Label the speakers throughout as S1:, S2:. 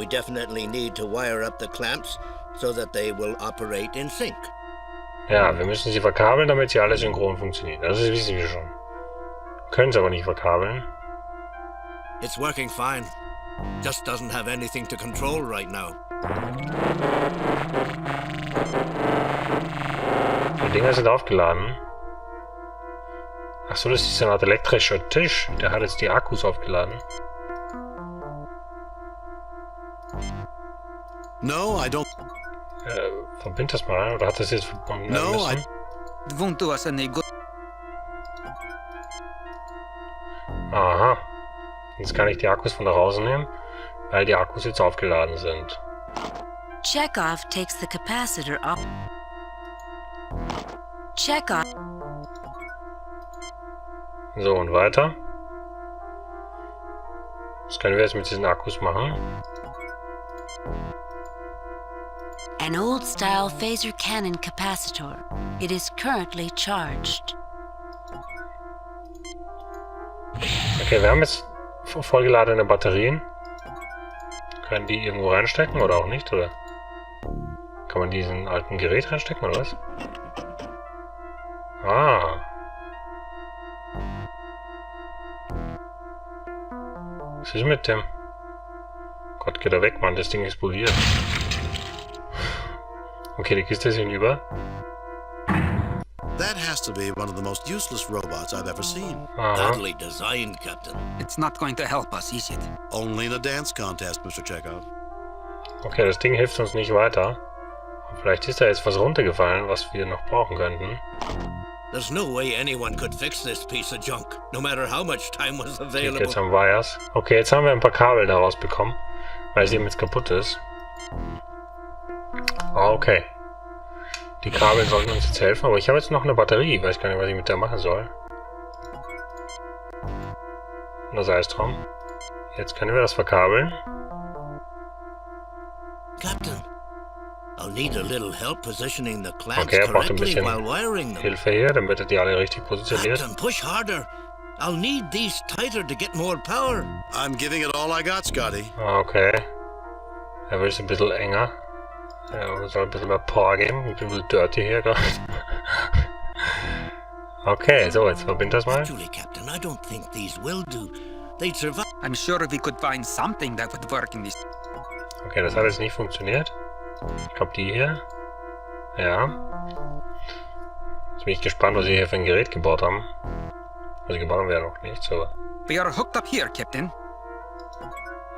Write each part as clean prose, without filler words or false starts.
S1: definitely need to wire up the clamps so that they will operate in sync.
S2: Ja, wir müssen sie verkabeln, damit sie alle synchron funktionieren. Das wissen wir schon. Können sie aber nicht verkabeln.
S1: It's working fine. Just doesn't have anything to control right now.
S2: Die Dinger sind aufgeladen. Achso, das ist eine Art elektrischer Tisch. Der hat jetzt die Akkus aufgeladen.
S3: No, I don't.
S2: Verbind das mal, oder hat das jetzt verbunden werden
S3: No,
S2: müssen?
S4: Won't do us any good.
S2: Aha. Jetzt kann ich die Akkus von da rausnehmen, weil die Akkus jetzt aufgeladen sind.
S5: Chekhov takes the capacitor up. Chekhov.
S2: So, und weiter. Was können wir jetzt mit diesen Akkus machen?
S5: An old-style phaser cannon capacitor. It is currently charged.
S2: Okay, wir haben jetzt vollgeladene Batterien. Können die irgendwo reinstecken oder auch nicht, oder? Kann man diesen alten Gerät reinstecken, oder was? Ah. Was ist mit dem? Gott, geht er weg, Mann, das Ding explodiert. Okay, die Kiste ist hinüber.
S3: That has to be one of the most useless robots I've ever seen.
S2: Aha.
S1: Badly designed, Captain.
S4: It's not going to help us, is it?
S3: Only in a dance contest, Mr. Chekhov.
S2: Okay, das Ding hilft uns nicht weiter. Vielleicht ist da jetzt was runtergefallen, was wir noch brauchen könnten.
S1: There's no way anyone could fix this piece of junk, no matter how much time was
S2: Liegt
S1: available.
S2: jetzt am Wires. Okay, jetzt haben wir ein paar Kabel daraus bekommen, weil es eben jetzt kaputt ist. Okay. Die Kabel sollten uns jetzt helfen, aber ich habe jetzt noch eine Batterie. Ich weiß gar nicht, was ich mit der machen soll. Na, sei es drum. Jetzt können wir das verkabeln.
S1: Captain, I'll need a little help positioning the clamps
S2: Okay, er braucht ein
S1: correctly
S2: bisschen
S1: while wiring them.
S2: Hilfe hier, damit er die alle richtig positioniert.
S1: Captain, push harder. I'll need these tighter to get more power.
S3: I'm giving it all I got, Scotty.
S2: Okay. Er will es ein bisschen enger. Ja, soll ein bisschen mehr Power geben. Ein bisschen dirty hier gerade. Okay, so, jetzt verbind das mal.
S1: Actually, Captain, I don't think these will do. They'd survive.
S4: I'm sure we could find something that would work in this.
S2: Okay, das hat jetzt nicht funktioniert. Ich glaube, die hier. Ja. Jetzt bin ich gespannt, was sie hier für ein Gerät gebaut haben. Also gebaut haben wir ja noch nichts, aber...
S4: We are hooked up here, Captain.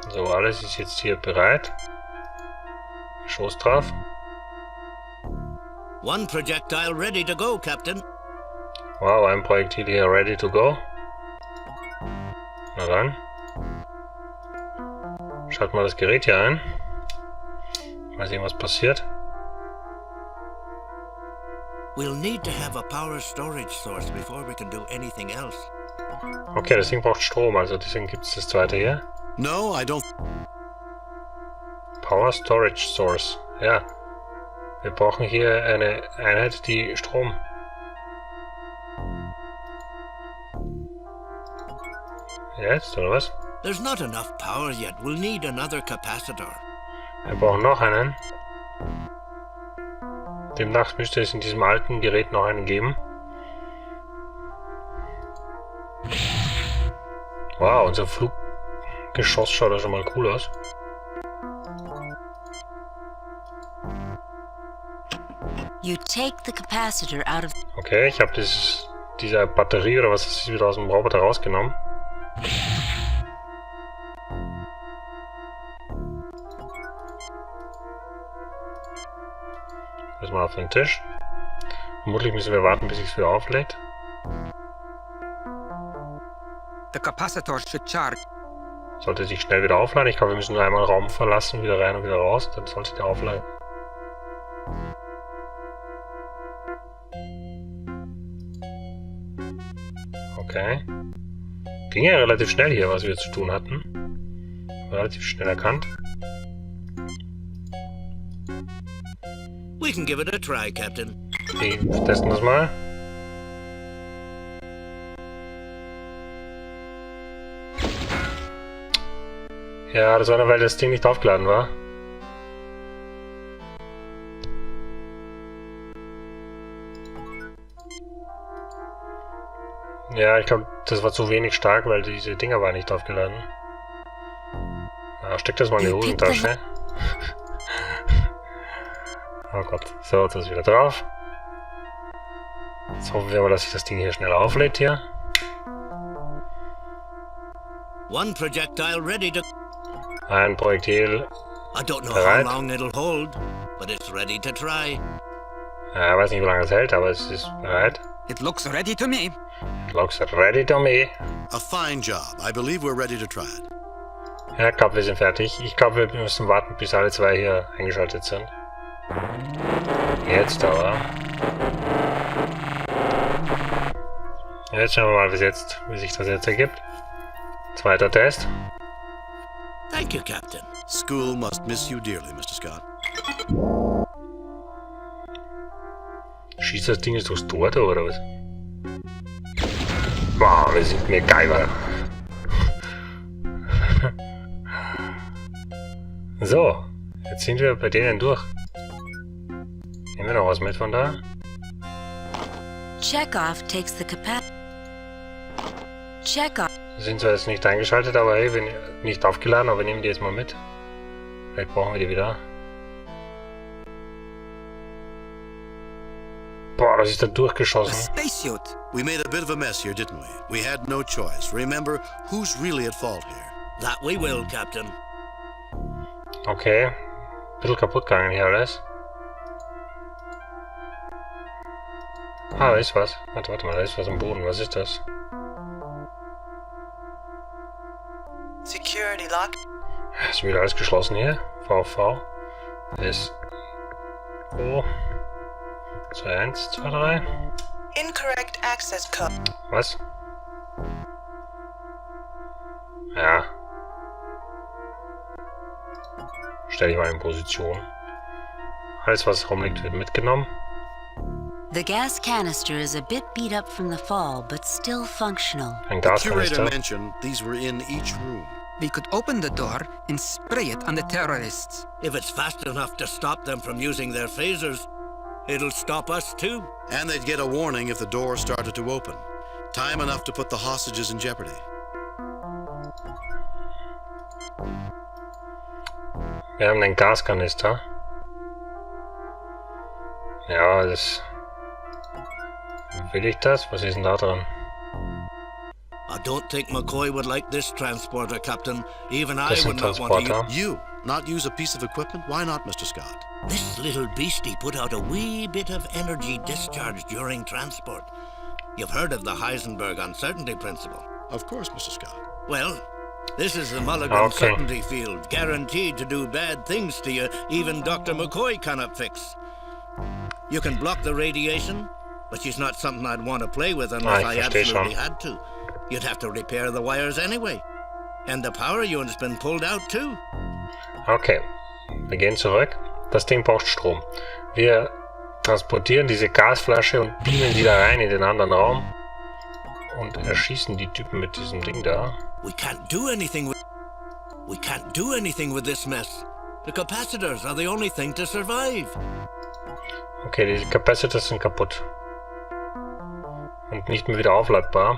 S2: So, alles ist jetzt hier bereit. Schoß drauf.
S1: One projectile ready to go, Captain.
S2: Wow, ein Projektil hier ready to go. Na dann. Schalten wir das Gerät hier ein. Mal sehen, was passiert.
S1: We'll need to have a power storage source before we can do anything else.
S2: Okay, das Ding braucht Strom, also deswegen gibt es das zweite hier.
S3: No, I don't.
S2: Power Storage Source. Ja. Wir brauchen hier eine Einheit, die Strom. Jetzt, oder was?
S1: There's not enough power yet. We'll need another capacitor.
S2: Wir brauchen noch einen. Demnach müsste es in diesem alten Gerät noch einen geben. Wow, unser Fluggeschoss schaut ja schon mal cool aus.
S5: You take the capacitor out of...
S2: Okay, ich habe diese Batterie oder was ist wieder aus dem Roboter rausgenommen. Das mal auf den Tisch. Vermutlich müssen wir warten, bis ich es wieder auflädt.
S4: The capacitor should charge.
S2: Sollte sich schnell wieder aufladen. Ich glaube, wir müssen nur einmal den Raum verlassen, wieder rein und wieder raus. Dann sollte der aufladen. Okay. Ging ja relativ schnell hier, was wir zu tun hatten. Relativ schnell erkannt.
S1: We can give it a try, Captain.
S2: Okay, wir testen das mal. Ja, das war nur, weil das Ding nicht aufgeladen war. Ja, ich glaube, das war zu wenig stark, weil diese Dinger waren nicht aufgeladen. Ja, steck das mal in die Hosentasche. Oh Gott. So, jetzt ist wieder drauf. Jetzt hoffen wir mal, dass sich das Ding hier schnell auflädt hier.
S1: One projectile ready to...
S2: Ein Projektil.
S1: I don't know
S2: Bereit.
S1: how long it'll hold, but it's ready to try.
S2: Ja, ich weiß nicht, wie lange es hält, aber es ist bereit.
S4: It looks ready to me.
S2: Looks ready to me.
S3: A fine job. I believe we're ready to try it.
S2: Ja, ich glaube, wir sind fertig. Ich glaube, wir müssen warten, bis alle zwei hier eingeschaltet sind. Jetzt aber. Jetzt schauen wir mal, wie sich das jetzt ergibt. Zweiter Test.
S1: Thank you, Captain.
S3: School must miss you dearly, Mr. Scott.
S2: Schießt das Ding jetzt durchs Tor oder was? Wow, wir sind mir Geiger. So, jetzt sind wir bei denen durch. Nehmen wir noch was mit von da?
S5: Chekhov takes the capacity. Chekhov.
S2: Sind zwar jetzt nicht eingeschaltet, aber hey, nicht aufgeladen, aber wir nehmen die jetzt mal mit. Vielleicht brauchen wir die wieder. Boah, das ist da
S4: A
S2: durchgeschossen.
S4: spacesuit.
S3: We made a bit of a mess here, didn't we? We had no choice. Remember, who's really at fault here?
S1: That we will, Captain.
S2: Okay. Bisschen kaputt gegangen hier alles. Ah, da ist was. Warte mal, da ist was am Boden. Was ist das?
S6: Security lock.
S2: Ist wieder alles geschlossen hier. VV. S. O. 2, 1, 2, 3.
S6: Incorrect access code.
S2: Was? Ja. Stell dich mal in Position. Alles, was rumliegt, wird mitgenommen.
S5: The gas canister is a bit beat up from the fall, but still functional.
S2: Ein
S3: The curator
S2: Gaskanister.
S3: mentioned these were in each room.
S4: We could open the door and spray it on the terrorists.
S1: If it's fast enough to stop them from using their phasers, it'll stop us too.
S3: And they'd get a warning if the door started to open. Time enough to put the hostages in jeopardy.
S2: Wir haben einen Gaskanister. Ja, das... Will ich das? Was ist denn da dran?
S1: I don't think McCoy would like this transporter, Captain. Even I
S2: Das ist ein
S1: would not want to use...
S2: Transporter.
S3: You, not use a piece of equipment? Why not, Mr. Scott?
S1: This little beastie put out a wee bit of energy discharge during transport. You've heard of the Heisenberg uncertainty principle.
S3: Of course, Mr. Scott.
S1: Well, this is the Mulligan
S2: Okay.
S1: certainty field, guaranteed to do bad things to you even Dr. McCoy cannot fix. You can block the radiation, but she's not something I'd want to play with unless I
S2: ich verstehe
S1: absolutely
S2: schon.
S1: had to. You'd have to repair the wires anyway. And the power unit's been pulled out too.
S2: Okay, wir gehen zurück. Das Ding braucht Strom. Wir transportieren diese Gasflasche und beamen die da rein in den anderen Raum. Und erschießen die Typen mit diesem Ding da.
S1: We can't do anything with this mess. The capacitors are the only thing to survive.
S2: Okay, die Capacitors sind kaputt. Und nicht mehr wieder aufladbar.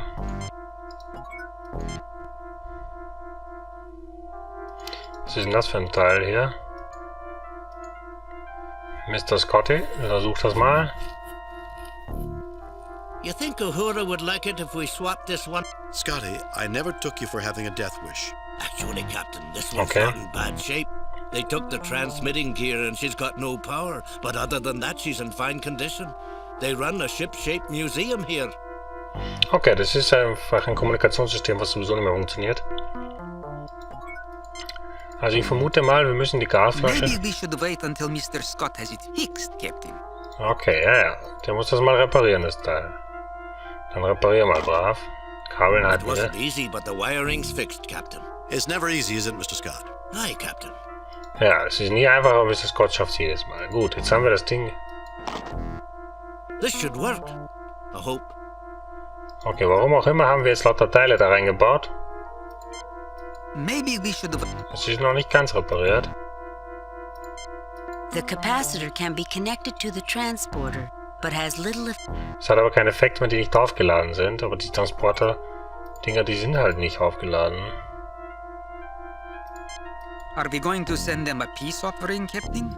S2: Was ist denn das für ein Teil hier? Mr. Scotty, versuch das mal.
S1: You think Uhura would like it if we swapped this one?
S3: Scotty, I never took you for having a death wish.
S1: Actually, Captain, this one's
S2: Okay.
S1: not in bad shape. They took the transmitting gear and she's got no power, but other than that, she's in fine condition. They run a ship-shaped museum here.
S2: Okay, das ist einfach ein Kommunikationssystem, was sowieso nicht mehr funktioniert. Also ich vermute mal, wir müssen die Gasflasche...
S4: Maybe we should wait until Mr. Scott has it fixed, Captain.
S2: Okay, ja. Der muss das mal reparieren, das Teil. Dann reparier mal brav. Kabeln
S1: It
S2: halten wir.
S1: wasn't easy, but the wiring's fixed, Captain.
S3: It's never easy, is it, Mr. Scott?
S1: Aye, Captain.
S2: Ja, es ist nie einfach, aber Mr. Scott schafft es jedes Mal. Gut, jetzt haben wir das Ding.
S1: This should work. I hope.
S2: Okay, warum auch immer haben wir jetzt lauter Teile da reingebaut.
S4: Maybe we should have...
S2: Das ist noch nicht ganz repariert.
S5: The capacitor can be connected to the transporter, but has little
S2: Es hat aber keinen Effekt, wenn die nicht aufgeladen sind. Aber die Transporter-Dinger, die sind halt nicht aufgeladen.
S4: Are we going to send them a peace offering, Captain?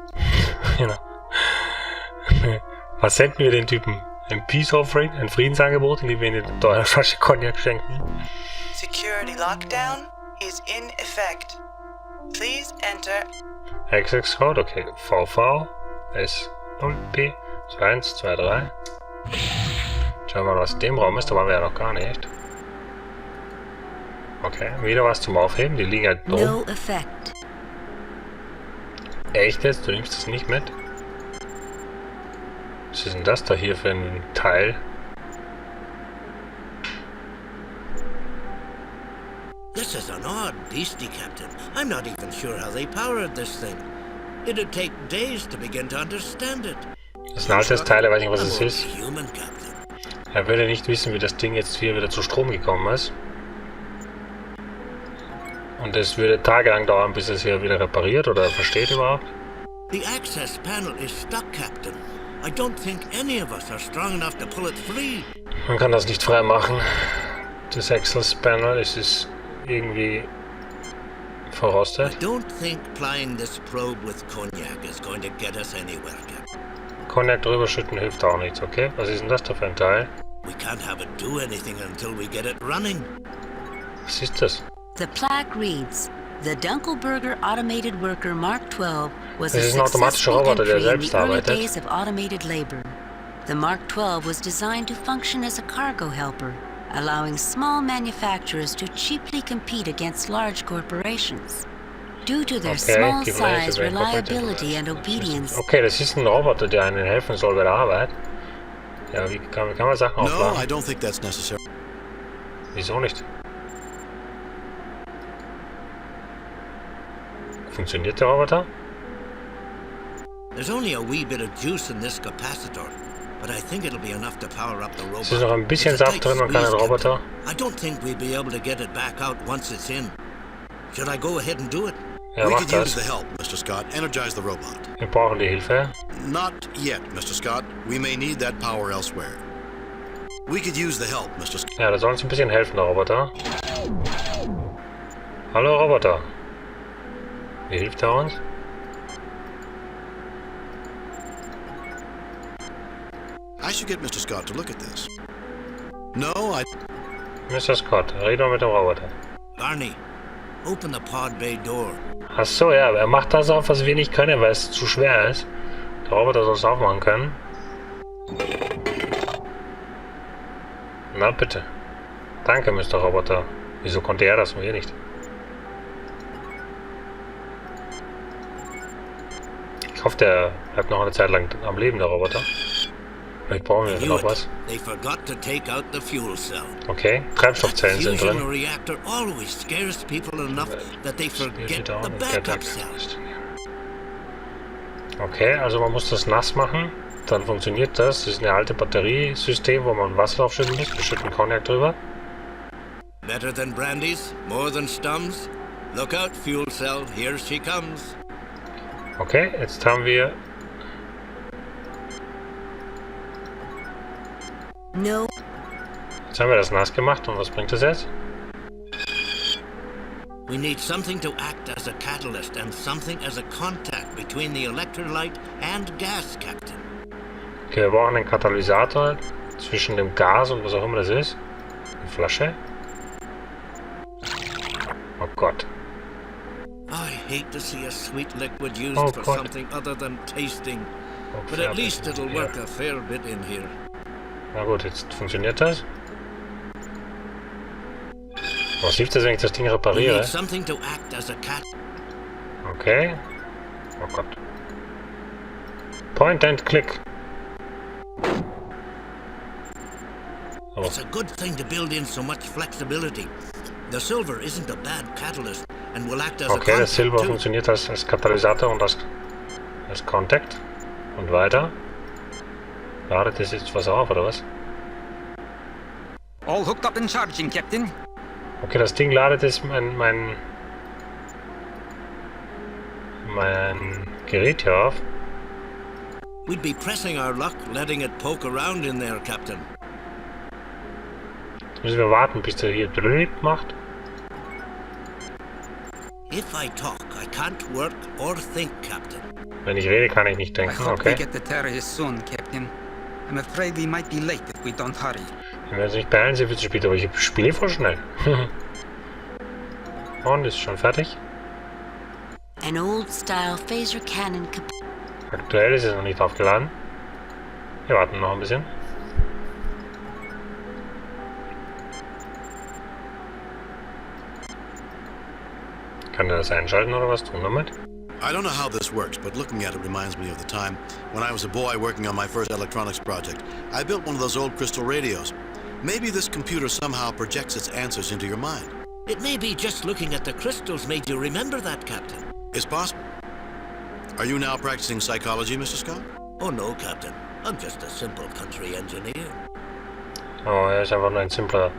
S2: Genau. Was senden wir den Typen? Ein Peace Offering? Ein Friedensangebot, indem wir ihnen eine Flasche Cognac schenken?
S6: Security lockdown is in effect. Please enter.
S2: Access Code, okay. VV S0P 2123. Schauen wir mal, was in dem Raum ist. Da waren wir ja noch gar nicht. Okay, wieder was zum Aufheben. Die liegen halt
S5: no
S2: drum.
S5: effect.
S2: Echt jetzt? Du nimmst das nicht mit? Was ist denn das da hier für ein Teil?
S1: This is an odd beastie, Captain. I'm not even sure how they powered this thing. It'd take days to begin to understand it.
S2: Das ist ein altes Teil, er weiß nicht, was es
S1: I'm
S2: ist.
S1: only human, Captain.
S2: Er würde nicht wissen, wie das Ding jetzt hier wieder zu Strom gekommen ist. Und es würde tagelang dauern, bis es hier wieder repariert oder versteht überhaupt.
S1: The access panel is stuck, Captain. I don't think any of us are strong enough to pull it free.
S2: Man kann das nicht frei machen. Das Access Panel ist irgendwie verrostet.
S1: I don't think plying this probe with cognac is going to get us anywhere, Captain.
S2: Cognac drüber schütten hilft auch nichts, okay? Was ist denn das da für ein Teil?
S1: We can't have it do anything until we get it running.
S2: Was ist das?
S5: The plaque reads, the Dunkelberger Automated Worker Mark 12 was a
S2: Das ist ein automatischer
S5: successful
S2: Roboter, der
S5: entry in
S2: selbst
S5: the early
S2: arbeitet.
S5: days of automated labor. The Mark 12 was designed to function as a cargo helper, allowing small manufacturers to cheaply compete against large corporations. Due to their small size, reliability and obedience.
S2: Okay, das ist ein Roboter, der einen helfen soll bei der Arbeit. Ja, wie kann man Sachen
S3: No, I
S2: aufladen?
S3: don't think that's necessary.
S2: Wieso nicht? Funktioniert der Roboter?
S1: There's only a wee bit of juice in this capacitor, but I think it'll be enough to power up the robot.
S2: Es ist noch ein bisschen
S1: It's a
S2: Saft
S1: tight
S2: drin, man kann
S1: squeeze,
S2: einen Roboter.
S1: Captain. I don't think we'll be able to get it back out once it's in. Should I go ahead and do it?
S2: Ja,
S3: We
S2: macht
S3: could use
S2: das.
S3: the help, Mr. Scott. Energize the robot.
S2: Wir brauchen die Hilfe.
S3: Not yet, Mr. Scott. We may need that power elsewhere. We could use the help, Mr. Scott.
S2: Ja, da soll uns ein bisschen helfen, der Roboter. Hallo, Roboter. Wie hilft er uns?
S3: I should get Mr. Scott to look at this. No,
S2: Mr. Scott, red doch mit dem Roboter.
S1: Barney, open the pod bay door.
S2: Ach so, ja, er macht das auf, was wir nicht können, weil es zu schwer ist. Der Roboter soll es aufmachen können. Na bitte. Danke, Mr. Roboter. Wieso konnte er das und wir nicht? Ich hoffe, der bleibt noch eine Zeit lang am Leben, der Roboter. Vielleicht brauchen wir noch was.
S1: They forgot to take out the fuel cell.
S2: Okay, Treibstoffzellen sind
S1: Fusion
S2: drin.
S1: reactor always scares people enough that they forget the backup cell.
S2: Okay, also man muss das nass machen, dann funktioniert das. Das ist eine alte Batteriesystem, wo man Wasser draufschütten muss. Wir schütten Cognac drüber.
S1: Better than brandies, more than stums. Look out, fuel cell, here she comes.
S2: Okay, jetzt haben wir...
S5: No.
S2: Jetzt haben wir das nass gemacht und was bringt das jetzt?
S1: We need something to act as a catalyst and something as a contact between the electrolyte and gas, Captain.
S2: Okay, wir brauchen einen Katalysator zwischen dem Gas und was auch immer das ist. Eine Flasche. Oh Gott.
S1: I hate to see a sweet liquid used
S2: Oh,
S1: for
S2: God.
S1: something other than tasting,
S2: Oh,
S1: but at
S2: fertig.
S1: least it'll
S2: Ja.
S1: work a fair bit in here.
S2: Na gut, jetzt funktioniert das. Was hilft das, wenn ich das Ding
S1: We
S2: repariere?
S1: need something to act as a cat.
S2: Okay. Oh Gott. Point and click. Oh,
S1: It's a good thing to build in so much flexibility. The silver isn't a bad catalyst and will act as a
S2: okay,
S1: contact
S2: das Silber
S1: too.
S2: funktioniert als Katalysator und als Contact. Und weiter. Ladet das jetzt was auf, oder was?
S4: All hooked up and charging, Captain.
S2: Okay, das Ding ladet jetzt mein mein Gerät hier auf.
S1: We'd be pressing our luck, letting it poke around in there, Captain.
S2: Jetzt müssen wir warten, bis der hier drüben macht.
S1: If I talk, I can't work or think, Captain.
S2: Wenn ich rede, kann ich nicht
S4: I
S2: denken,
S4: hope we
S2: okay.
S4: get the terrorists soon, Captain. I'm afraid we might be late if we don't hurry.
S2: Wir werden uns nicht beeilen, sie wird zu spät, aber ich spiele voll schnell. Und ist schon fertig.
S5: An old-style phaser cannon.
S2: Aktuell ist es noch nicht aufgeladen. Wir warten noch ein bisschen. Kann er das einschalten oder was tun damit?
S3: I don't know how this works, but looking at it reminds me of the time when I was a boy working on my first electronics project. I built one of those old crystal radios. Maybe this computer somehow projects its answers into your mind.
S1: It may be just looking at the crystals made you remember that, Captain.
S3: It's possible. Are you now practicing psychology, Mr. Scott?
S1: Oh no, Captain. I'm just a simple country engineer.
S2: Oh, er ist einfach nur ein simpler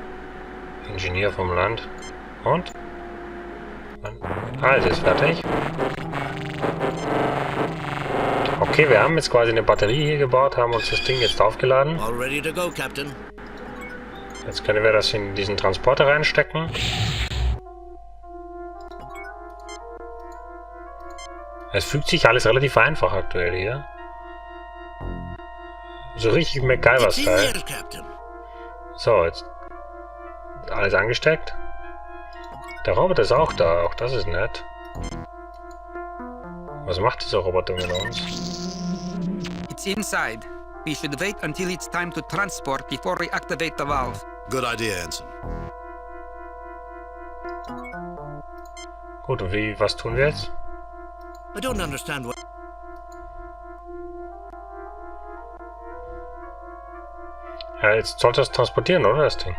S2: Ingenieur vom Land. Und? Alles ist fertig. Okay, wir haben jetzt quasi eine Batterie hier gebaut, haben uns das Ding jetzt aufgeladen.
S1: All ready to go, Captain.
S2: Jetzt können wir das in diesen Transporter reinstecken. Es fügt sich alles relativ einfach aktuell hier. So richtig MacGyver-Style. So, jetzt alles angesteckt. Der Roboter ist auch da, auch das ist nett. Was macht dieser Roboter mit uns?
S4: It's inside. We should wait until it's time to transport before we activate the valve.
S3: Good idea, Ensign.
S2: Gut, und was tun wir jetzt?
S1: I don't understand what...
S2: Ja, jetzt sollte es transportieren, oder das Ding?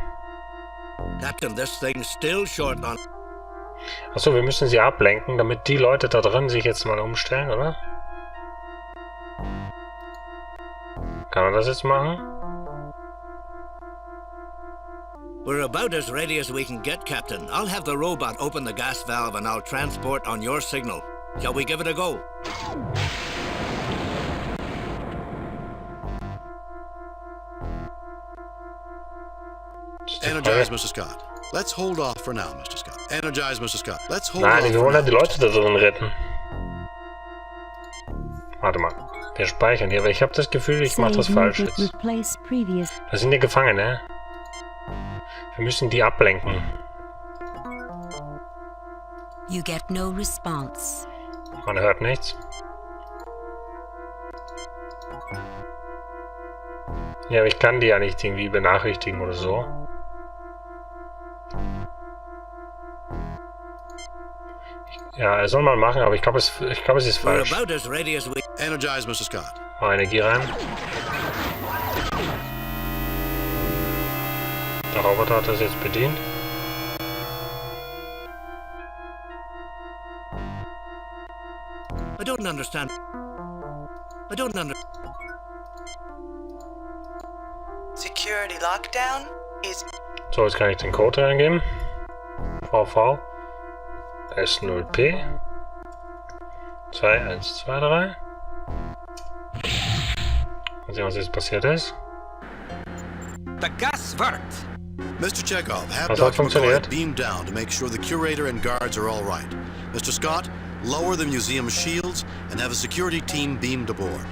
S1: Captain, this thing's still short on...
S2: Achso, wir müssen sie ablenken, damit die Leute da drin sich jetzt mal umstellen, oder? Kann er das jetzt machen?
S1: We're about as ready as we can get, Captain. I'll have the robot open the gas valve and I'll transport on your signal. Shall we give it a go?
S3: Energize, Mr. Scott. Let's hold off for now, Mr. Scott. Energize, Mr. Scott. Let's hold
S2: Nein,
S3: off
S2: wir
S3: for
S2: wollen
S3: now.
S2: halt die Leute da drin retten. Warte mal. Wir speichern hier, aber ich habe das Gefühl, ich mache das falsch jetzt. Das sind die Gefangene. Wir müssen die ablenken.
S5: You get no response.
S2: Man hört nichts. Ja, aber ich kann die ja nicht irgendwie benachrichtigen oder so. Ja, er soll mal machen, aber ich glaube, es ist
S1: We're
S2: falsch.
S1: about as ready as we...
S3: Energize, Mr. Scott.
S2: Oh, Energie rein. Der Roboter hat das jetzt bedient.
S1: I don't understand. I don't under...
S6: Security lockdown is
S2: So, jetzt kann ich den Code reingeben. VV S0P 2123. Mal sehen, was jetzt passiert ist.
S4: The gas worked.
S3: Mr. Chekhov, have
S2: Das hat
S3: Dr. McCoy
S2: funktioniert.
S3: beam down to make sure the curator and guards are all right. Mr. Scott, lower the museum's shields and have a security team beamed aboard.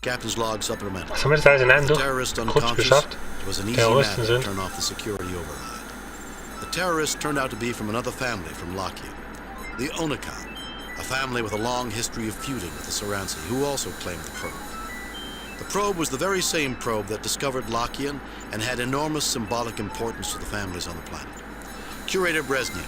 S3: Captain's log supplemental.
S2: Was haben wir jetzt alles in einem
S3: The
S2: durch?
S3: terrorist
S2: Kurz
S3: unconscious,
S2: geschafft.
S3: it was an easy
S2: Terroristen
S3: matter to
S2: sind.
S3: turn off the security override. The terrorists turned out to be from another family from Lockheed. The Onakan, a family with a long history of feuding with the Saransi, who also claimed the probe. The probe was the very same probe that discovered Lockean and had enormous symbolic importance to the families on the planet. Curator Brezhnev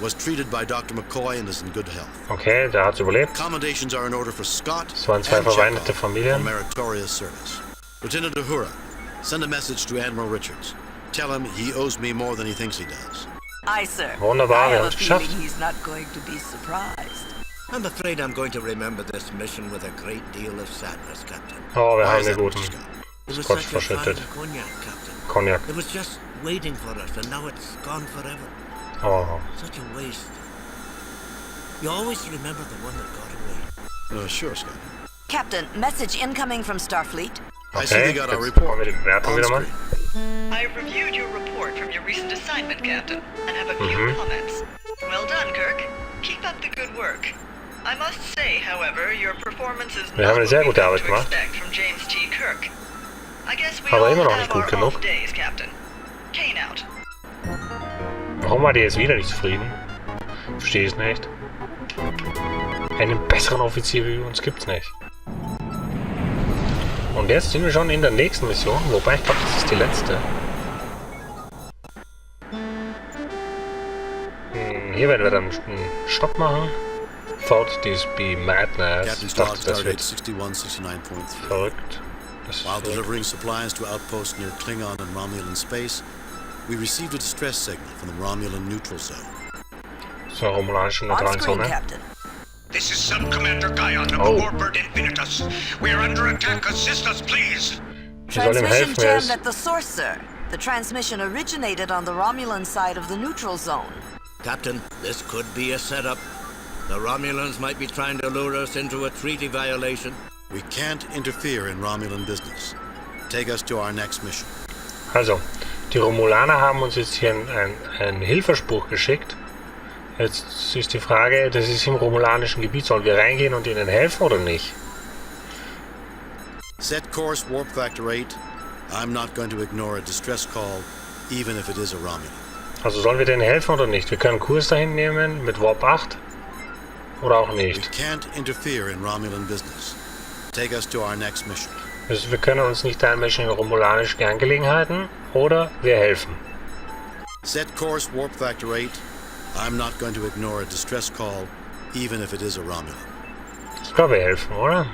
S3: was treated by Dr. McCoy and is in good health.
S2: Okay, der hat's überlebt.
S3: Commendations are in order for Scott
S2: Es waren zwei
S3: and
S2: verweindete
S3: Chekhov for
S2: Familien.
S3: meritorious service. Lieutenant Uhura, send a message to Admiral Richards. Tell him he owes me more than he thinks he does.
S6: Aye, sir.
S2: Wunderbar,
S6: I
S2: wir
S6: have
S2: haben
S6: a
S2: es
S6: feeling
S2: geschafft.
S6: he's not going to be surprised.
S1: I'm afraid I'm going to remember this mission with a great deal of sadness, Captain.
S2: Oh, wir
S3: Why
S2: haben
S3: is
S2: den
S3: that,
S2: guten
S3: Mr. Scott?
S1: It was
S2: Scotch
S1: such a
S2: verschüttet.
S1: fine cognac, Captain.
S2: Cognac.
S1: It was just waiting for us, and now it's gone forever.
S2: Oh.
S1: Such a waste. You always remember the one that got away.
S3: Sure, Scott.
S6: Captain, message incoming from Starfleet.
S3: I see they
S2: Okay,
S3: got our
S2: jetzt machen
S3: report.
S2: wir die Bewertung
S3: On
S2: wieder mal.
S3: screen.
S7: I've reviewed your report from your recent assignment, Captain, and have a few comments. Well done, Kirk. Keep up the good work. I must say, however, your performance is
S2: Wir
S7: not
S2: haben eine sehr
S7: what
S2: gute
S7: we've
S2: Arbeit
S7: come to
S2: gemacht.
S7: expect from James T. Kirk. I guess we
S2: Aber
S7: all
S2: immer noch
S7: have
S2: nicht gut
S7: our
S2: genug.
S7: off days, Captain. Kane out.
S2: Warum war die jetzt wieder nicht zufrieden? Verstehe es nicht. Einen besseren Offizier wie uns gibt's nicht. Und jetzt sind wir schon in der nächsten Mission, wobei ich glaube, das ist die letzte. Hier werden wir dann einen Stopp machen. Thought this be madness.
S3: Captain's
S2: Ich
S3: log
S2: dachte, das
S3: stardate
S2: wird
S3: 6169.3.
S2: verrückt. Das ist
S3: While
S2: verrückt.
S3: delivering supplies to outposts near Klingon and Romulan space, we received a distress signal from the Romulan neutral zone.
S2: So, romulanische
S6: On screen,
S2: Neutralzone.
S6: Captain.
S8: This is Sub-Commander Guyon of
S2: Oh.
S8: the Warbird Infinitus. We are under attack. Assist us, please.
S2: Sie soll ihm
S6: Transmission
S2: helfen, er
S6: jammed
S2: ist...
S6: at the source, sir. The transmission originated on the Romulan side of the neutral zone.
S1: Captain, this could be a setup. The Romulans might be trying to lure us into a treaty violation.
S3: We can't interfere in Romulan business. Take us to our next mission.
S2: Also, die Romulaner haben uns jetzt hier einen Hilfespruch geschickt. Jetzt ist die Frage, das ist im romulanischen Gebiet, sollen wir reingehen und ihnen helfen oder nicht?
S3: Set course warp factor 8. I'm not going to ignore a distress call, even if it is a Romulan.
S2: Also sollen wir denen helfen oder nicht? Wir können Kurs dahin nehmen mit Warp 8 oder auch
S3: We
S2: nicht.
S3: can't interfere in Romulan business. Take us to our next mission.
S2: Also wir können uns nicht einmischen in romulanischen Angelegenheiten oder wir helfen.
S3: Set course warp factor 8. I'm not going to ignore a distress call, even if it is a Romulan.
S2: Ich glaube, wir helfen, oder?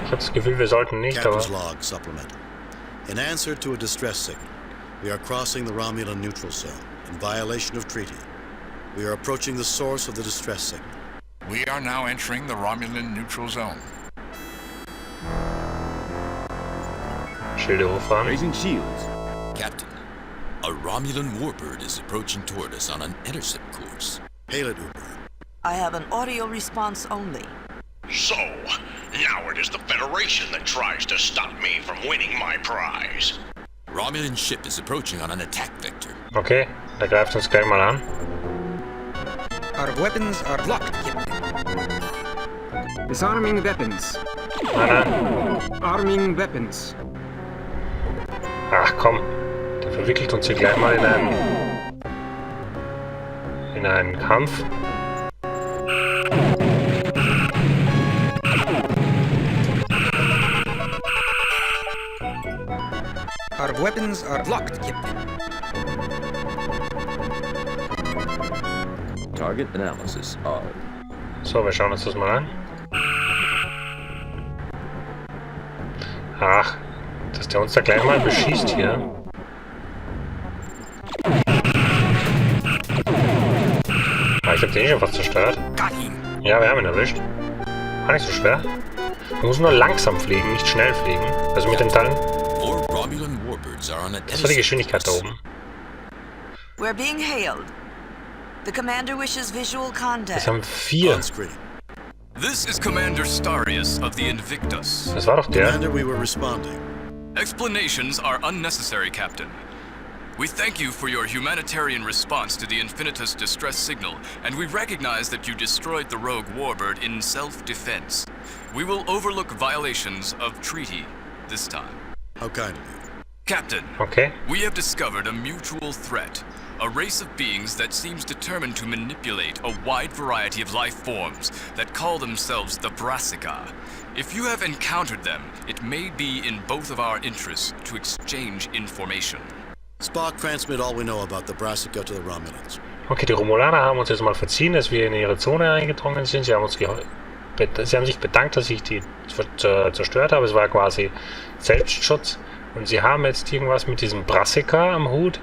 S2: Ich habe das Gefühl, wir sollten nicht, aber...
S3: Captain's log supplemental. In answer to a distress signal, we are crossing the Romulan neutral zone in violation of treaty. We are approaching the source of the distress signal.
S9: We are now entering the Romulan neutral zone.
S2: Schilde hochfahren.
S10: Raising shields. Captain, a Romulan warbird is approaching toward us on an intercept course.
S3: Hail it, Uber.
S6: I have an audio response only.
S8: So, now it is the Federation that tries to stop me from winning my prize.
S10: Romulan ship is approaching on an attack vector.
S2: Okay, der greift uns gleich mal an.
S4: Our weapons are locked, Captain. Disarming weapons.
S2: Nein, nein.
S4: Arming weapons.
S2: Ach komm, der verwickelt uns hier gleich mal in einen Kampf.
S4: Our weapons are locked, Captain.
S10: Target analysis on.
S2: So, wir schauen uns das mal an. Ach, dass der uns da gleich mal beschießt hier. Ah, ich hab den schon fast zerstört.
S4: Got him.
S2: Ja, wir haben ihn erwischt. War nicht so schwer. Man muss nur langsam fliegen, nicht schnell fliegen. Also mit den Teilen.
S10: 4 Romulan warbirds are on an
S2: Das war die
S10: intercept
S2: Geschwindigkeit da
S10: course.
S2: oben.
S6: We're being hailed. The commander wishes visual
S2: Das
S6: contact.
S2: haben 4.
S3: On screen.
S9: This is Commander Starius of the Invictus.
S2: Das war doch der.
S3: Commander, we were responding.
S9: Explanations are unnecessary, Captain. We thank you for your humanitarian response to the Infinitus distress signal, and we recognize that you destroyed the rogue warbird in self-defense. We will overlook violations of treaty this time.
S3: How kind of you.
S9: Captain,
S2: Okay.
S9: we have discovered a mutual threat, a race of beings that seems determined to manipulate a wide variety of life forms that call themselves the Brassica. If you have encountered them, it may be in both of our interests to exchange information.
S3: Spock, transmit all we know about the Brassica to the Romulans.
S2: Okay, die Romulaner haben uns jetzt mal verziehen, dass wir in ihre Zone eingedrungen sind. Sie haben sich bedankt, dass ich die zerstört habe. Es war quasi Selbstschutz. Und sie haben jetzt irgendwas mit diesem Brassica am Hut.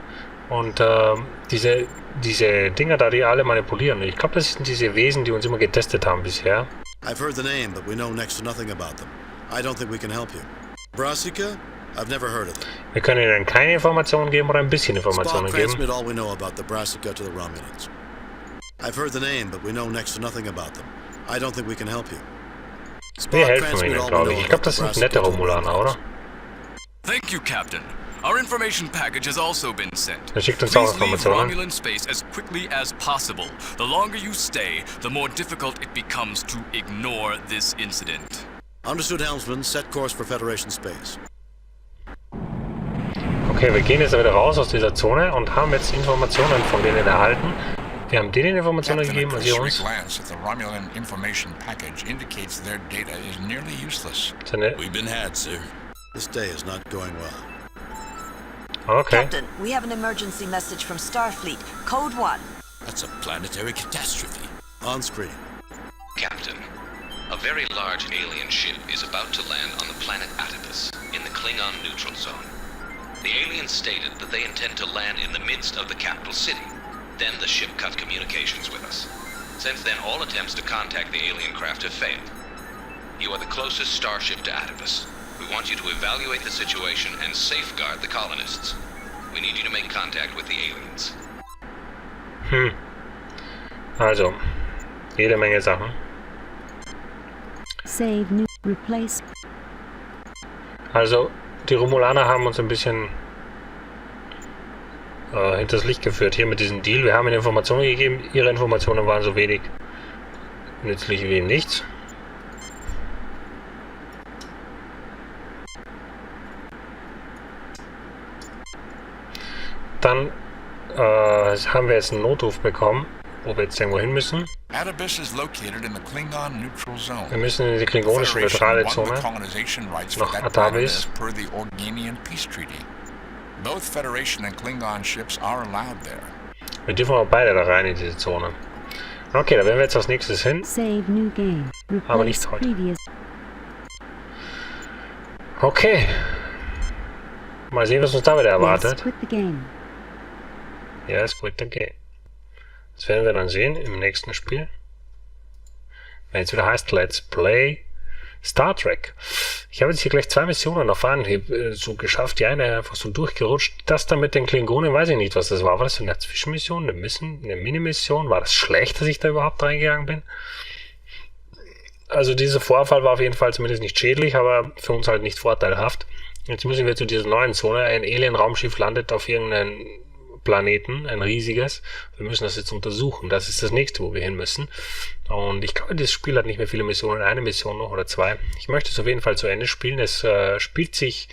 S2: Und diese Dinger da, die alle manipulieren. Ich glaube, das sind diese Wesen, die uns immer getestet haben bisher.
S3: I've heard the name, but we know next to nothing about them. I don't think we can help you. Brassica? I've never heard of them.
S2: Wir können ihnen keine Informationen geben oder ein bisschen Informationen
S3: Spock,
S2: geben.
S3: transmit all we know about the Brassica to the Romulans. I've heard the name, but we know next to nothing about them. I don't think we can help you.
S2: Wir helfen ihnen, glaube ich. Ich glaube, das sind nette Romulaner, oder?
S9: Thank you, Captain. Our information package has also been sent.
S2: Er schickt uns auch
S9: Please leave
S2: Informationen.
S9: Romulan space as quickly as possible. The longer you stay, the more difficult it becomes to ignore this incident.
S3: Understood, Helmsman. Set course for Federation space.
S2: Okay, wir gehen jetzt wieder raus aus dieser Zone und haben jetzt Informationen von denen erhalten. Wir haben denen Informationen gegeben und sie uns.
S10: We've been had, sir.
S3: This day is not going well.
S2: Okay.
S6: Captain, we have an emergency message from Starfleet. Code 1.
S10: That's a planetary catastrophe.
S3: On screen.
S11: Captain, a very large alien ship is about to land on the planet Atipus in the Klingon neutral zone. The aliens stated that they intend to land in the midst of the capital city. Then the ship cut communications with us. Since then, all attempts to contact the alien craft have failed. You are the closest starship to Atipus. We want you to evaluate the situation and safeguard the colonists. We need you to make contact with the aliens.
S2: Also, jede Menge Sachen.
S5: Save, new, replace.
S2: Also, die Romulaner haben uns ein bisschen hinters Licht geführt hier mit diesem Deal. Wir haben ihnen Informationen gegeben. Ihre Informationen waren so wenig nützlich wie nichts. Dann haben wir jetzt einen Notruf bekommen, wo wir jetzt irgendwo hin müssen. Wir müssen in die klingonische neutrale Zone nach Adventurespiel. Wir dürfen aber beide da rein in diese Zone. Okay, da werden wir jetzt als nächstes hin. Aber nicht heute. Okay. Mal sehen, was uns da wieder erwartet. Yes, quit the game. Das werden wir dann sehen im nächsten Spiel. Wenn es wieder heißt Let's Play Star Trek. Ich habe jetzt hier gleich 2 Missionen erfahren. Ich habe so geschafft, die eine einfach so durchgerutscht. Das da mit den Klingonen, weiß ich nicht, was das war. War das so eine Zwischenmission, eine Minimission? War das schlecht, dass ich da überhaupt reingegangen bin? Also dieser Vorfall war auf jeden Fall zumindest nicht schädlich, aber für uns halt nicht vorteilhaft. Jetzt müssen wir zu dieser neuen Zone. Ein Alien-Raumschiff landet auf irgendeinem Planeten, ein riesiges. Wir müssen das jetzt untersuchen. Das ist das nächste, wo wir hin müssen. Und ich glaube, das Spiel hat nicht mehr viele Missionen. Eine Mission noch oder 2. Ich möchte es auf jeden Fall zu Ende spielen. Es spielt sich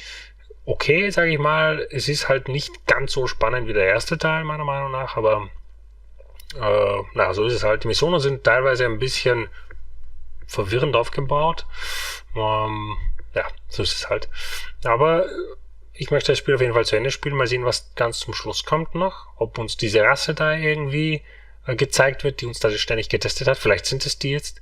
S2: okay, sage ich mal. Es ist halt nicht ganz so spannend wie der erste Teil, meiner Meinung nach. Aber na, so ist es halt. Die Missionen sind teilweise ein bisschen verwirrend aufgebaut. Ja, so ist es halt. Aber ich möchte das Spiel auf jeden Fall zu Ende spielen. Mal sehen, was ganz zum Schluss kommt noch. Ob uns diese Rasse da irgendwie gezeigt wird, die uns da ständig getestet hat. Vielleicht sind es die jetzt.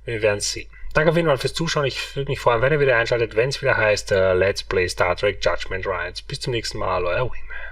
S2: Wir werden es sehen. Danke auf jeden Fall fürs Zuschauen. Ich würde mich freuen, wenn ihr wieder einschaltet, wenn es wieder heißt Let's Play Star Trek Judgement Rites. Bis zum nächsten Mal, euer Wingman.